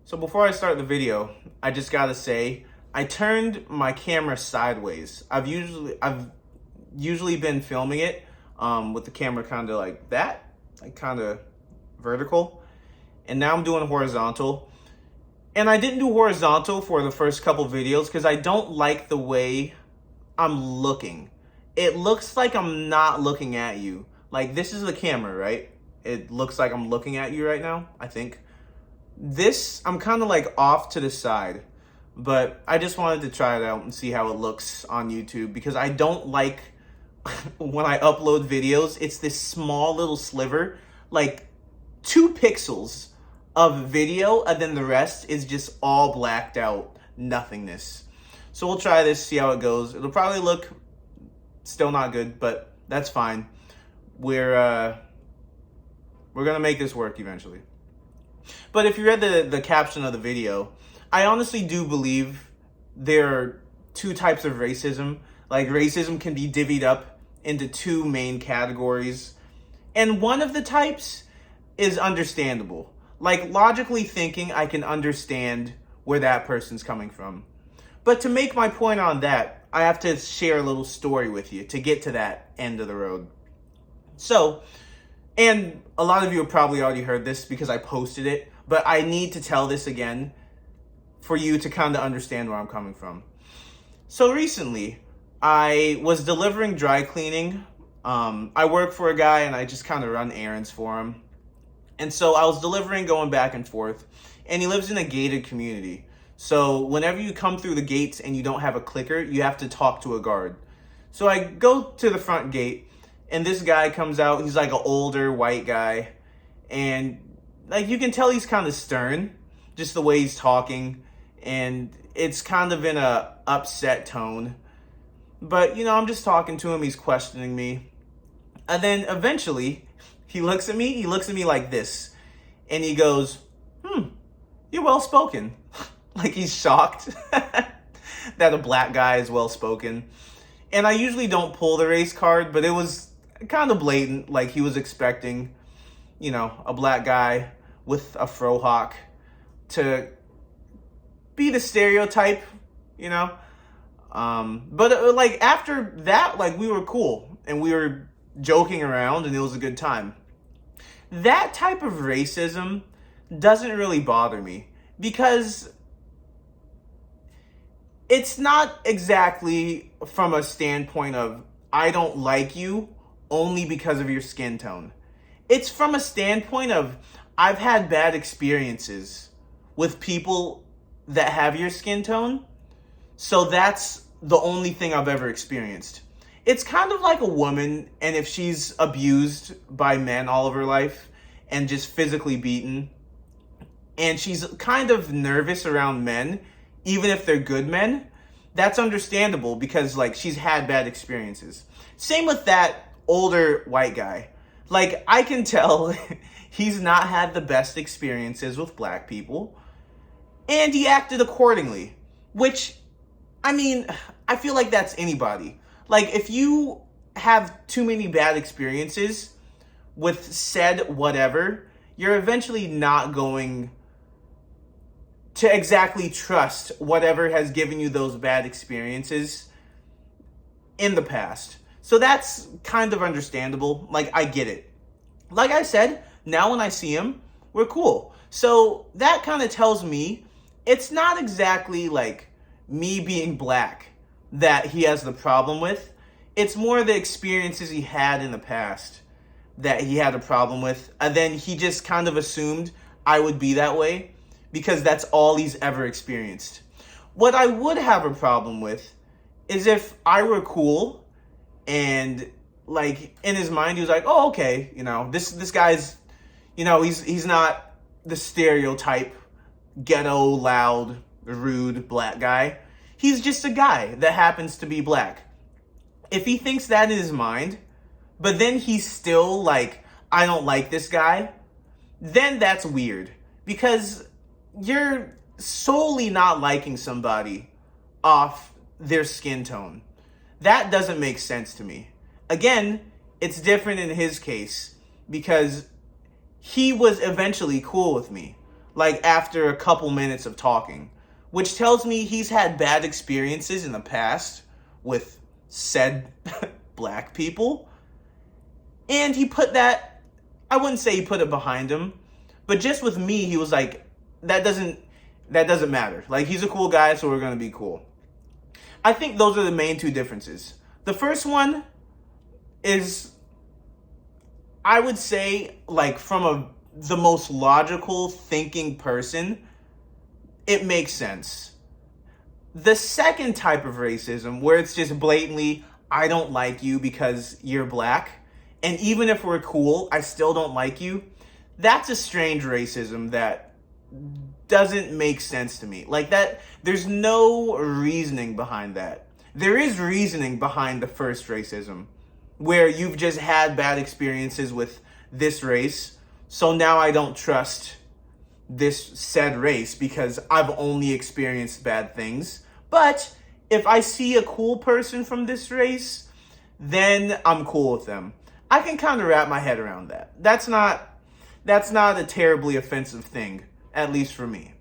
So before I start the video, I just gotta say, I turned my camera sideways. I've usually been filming it with the camera kind of like that, like kind of vertical, and now I'm doing horizontal. And I didn't do horizontal for the first couple videos because I don't like the way I'm looking. It looks like I'm not looking at you. Like, this is the camera, right? It looks like I'm looking at you right now, I think. This, I'm kind of like off to the side, but I just wanted to try it out and see how it looks on YouTube because I don't like when I upload videos, it's this small little sliver, like 2 pixels of video, and then the rest is just all blacked out nothingness. So we'll try this, see how it goes. It'll probably look still not good, but that's fine. We're gonna make this work eventually. But if you read the caption of the video, I honestly do believe there are 2 types of racism. Like, racism can be divvied up into 2 main categories. And one of the types is understandable. Like, logically thinking, I can understand where that person's coming from. But to make my point on that, I have to share a little story with you to get to that end of the road. So, and a lot of you have probably already heard this because I posted it, but I need to tell this again for you to kind of understand where I'm coming from. So recently, I was delivering dry cleaning. I work for a guy and I just kind of run errands for him. And so I was delivering, going back and forth, and he lives in a gated community. So whenever you come through the gates and you don't have a clicker, you have to talk to a guard. So I go to the front gate, and this guy comes out. He's like an older white guy, and like you can tell he's kind of stern, just the way he's talking, and it's kind of in a upset tone. But I'm just talking to him. He's questioning me, and then eventually he looks at me. He looks at me like this, and he goes, "You're well spoken." Like, he's shocked that a black guy is well spoken. And I usually don't pull the race card, but it was kind of blatant. Like, he was expecting, a black guy with a frohawk to be the stereotype, But like, after that, like, we were cool and we were joking around and it was a good time. That type of racism doesn't really bother me because it's not exactly from a standpoint of I don't like you only because of your skin tone. It's from a standpoint of I've had bad experiences with people that have your skin tone. So that's the only thing I've ever experienced. It's kind of like a woman, and if she's abused by men all of her life and just physically beaten, and she's kind of nervous around men, even if they're good men, that's understandable because, like, she's had bad experiences. Same with that older white guy. Like, I can tell he's not had the best experiences with black people, and he acted accordingly, which, I mean, I feel like that's anybody. Like, if you have too many bad experiences with said whatever, you're eventually not going to exactly trust whatever has given you those bad experiences in the past. So that's kind of understandable. Like, I get it. Like I said, now when I see him, we're cool. So that kind of tells me it's not exactly like me being black that he has the problem with. It's more the experiences he had in the past that he had a problem with. And then he just kind of assumed I would be that way because that's all he's ever experienced. What I would have a problem with is if I were cool and, like, in his mind he was like, oh, okay, this guy's, he's not the stereotype ghetto, loud, rude black guy. He's just a guy that happens to be black. If he thinks that in his mind, but then he's still like, I don't like this guy, then that's weird. Because you're solely not liking somebody off their skin tone. That doesn't make sense to me. Again, it's different in his case because he was eventually cool with me. like after a couple minutes of talking, which tells me he's had bad experiences in the past with said black people. And he put that, I wouldn't say he put it behind him, but just with me, he was like, that doesn't matter. Like, he's a cool guy, so we're going to be cool. I think those are the main two differences. The first one is, I would say, like, from the most logical thinking person, it makes sense. The second type of racism, where it's just blatantly, I don't like you because you're black, and even if we're cool, I still don't like you, that's a strange racism that doesn't make sense to me. Like, that, there's no reasoning behind that. There is reasoning behind the first racism, where you've just had bad experiences with this race, so now I don't trust this said race because I've only experienced bad things. But if I see a cool person from this race, then I'm cool with them. I can kind of wrap my head around that. That's not a terribly offensive thing, at least for me.